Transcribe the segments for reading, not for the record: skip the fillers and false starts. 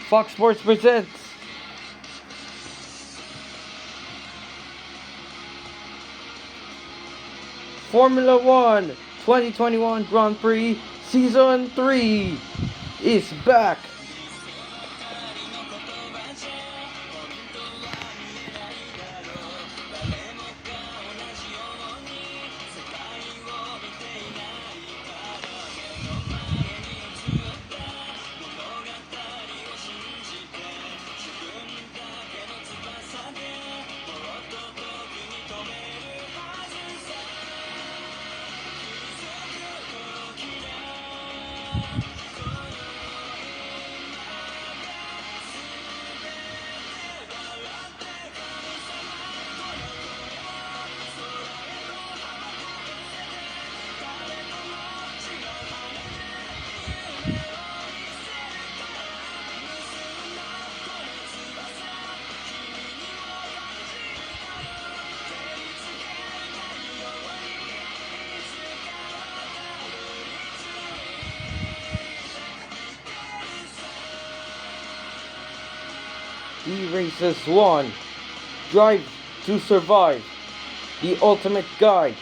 Fox Sports presents Formula One 2021 Grand Prix Season 3 is back. E-Races 1 Drive to Survive, the Ultimate Guide.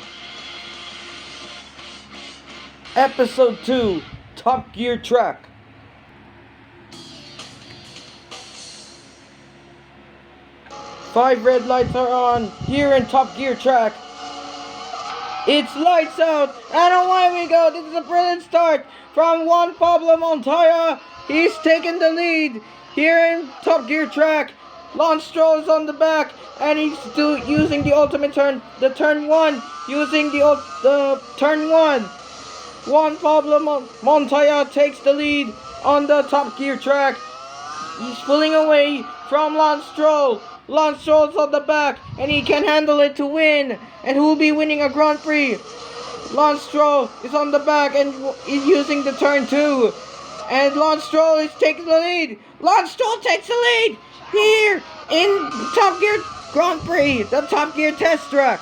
Episode 2 Top Gear Track. Five red lights are on here in Top Gear Track. It's lights out, and away we go. This is a brilliant start from Juan Pablo Montoya. He's taking the lead here in Top Gear Track. Lance Stroll is on the back, and he's still using the ultimate turn, the turn one, using the turn one. Juan Pablo Montoya takes the lead on the Top Gear Track. He's pulling away from Lance Stroll. Lance Stroll's on the back, and he can handle it to win. And who will be winning a Grand Prix? Lance Stroll is on the back, and he's using the turn two. And Lance Stroll is taking the lead. Lance Stroll takes the lead here in Top Gear Grand Prix, the Top Gear test track.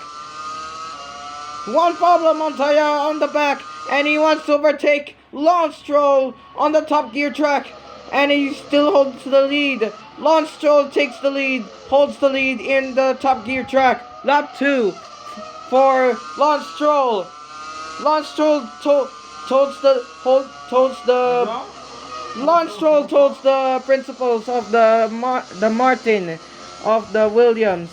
Juan Pablo Montoya on the back, and he wants to overtake Lance Stroll on the Top Gear track, and he still holds the lead. Lance Stroll takes the lead, holds the lead in the Top Gear track. Lap 2 for Lance Stroll. Lance Stroll Lance Stroll told the principals of the Martin of the Williams.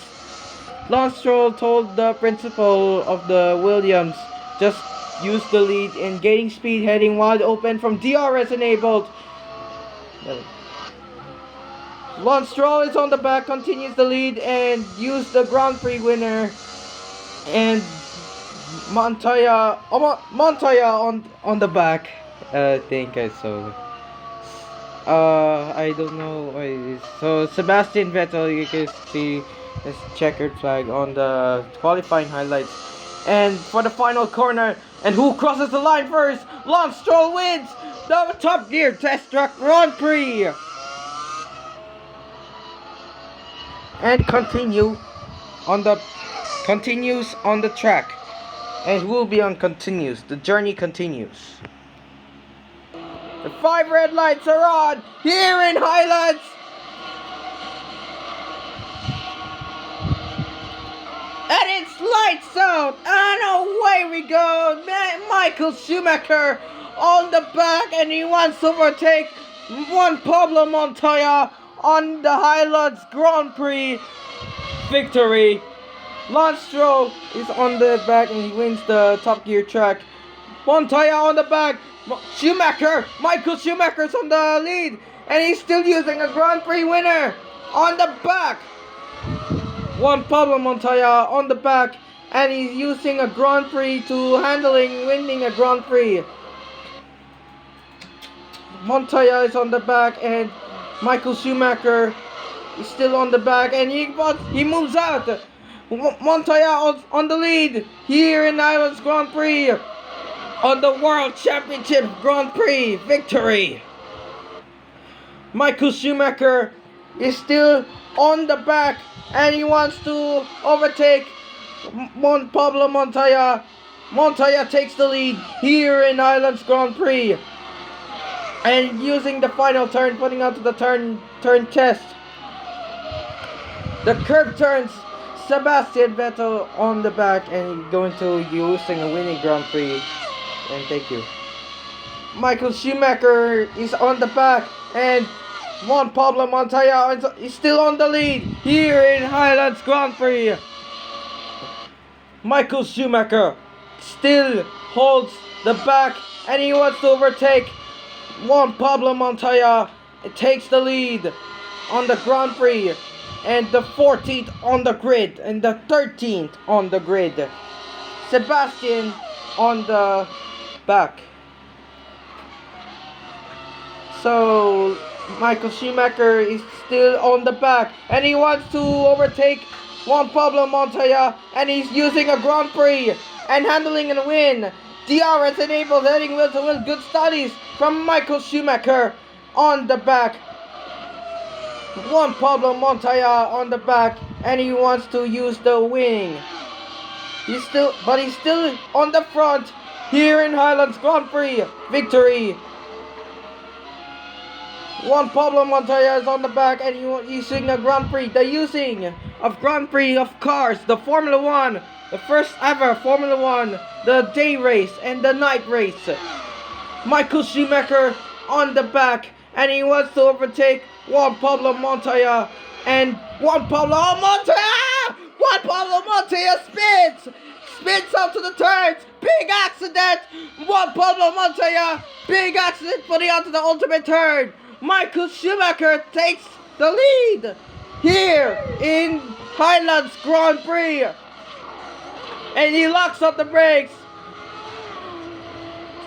Lance Stroll told the principal of the Williams, just use the lead in gaining speed, heading wide open from DRS enabled. Lance Stroll is on the back, continues the lead, and use the Grand Prix winner. And Montoya on the back. I think I saw. I don't know. So Sebastian Vettel, you can see this checkered flag on the qualifying highlights. And for the final corner, and who crosses the line first? Lance Stroll wins the Top Gear Test Track Grand Prix. And continues on the track. And who will be on continues? The journey continues. The five red lights are on here in Highlands. And it's lights out. And away we go. Michael Schumacher on the back, and he wants to overtake Juan Pablo Montoya on the Highlands Grand Prix victory. Lance Stroll is on the back, and he wins the Top Gear track. Montoya on the back. Michael Schumacher's on the lead, and he's still using a Grand Prix winner on the back. Juan Pablo Montoya on the back, and he's using a Grand Prix to winning a Grand Prix. Montoya is on the back, and Michael Schumacher is still on the back, and he moves out. Montoya on the lead here in Highlands Grand Prix on the World Championship Grand Prix victory. Michael Schumacher is still on the back, and he wants to overtake Pablo Montoya. Montoya takes the lead here in Highlands Grand Prix. And using the final turn, putting out to the turn test. The curb turns Sebastian Vettel on the back and going to using a winning Grand Prix. And thank you. Michael Schumacher is on the back and Juan Pablo Montoya is still on the lead here in Highlands Grand Prix. Michael Schumacher still holds the back and he wants to overtake Juan Pablo Montoya. It takes the lead on the Grand Prix and the 14th on the grid and the 13th on the grid. Sebastian on the back. So Michael Schumacher is still on the back and he wants to overtake Juan Pablo Montoya and he's using a Grand Prix and handling a win. DRS enables heading wheel to wheel. Good studies from Michael Schumacher on the back. Juan Pablo Montoya on the back and he wants to use the wing. He's still on the front here in Highlands Grand Prix victory. Juan Pablo Montoya is on the back and he's using a Grand Prix. The using of Grand Prix of cars, the Formula 1, the first ever Formula 1, the day race and the night race. Michael Schumacher on the back and he wants to overtake Juan Pablo Montoya and Juan Pablo Montoya spins out to the turns. Big accident. Juan Pablo Montoya, big accident putting out to the ultimate turn. Michael Schumacher takes the lead here in Highlands Grand Prix. And he locks up the brakes.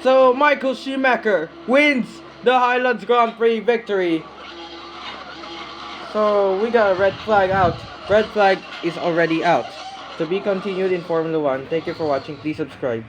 So Michael Schumacher wins the Highlands Grand Prix victory. So we got a red flag out. Red flag is already out. To be continued in Formula 1. Thank you for watching. Please subscribe.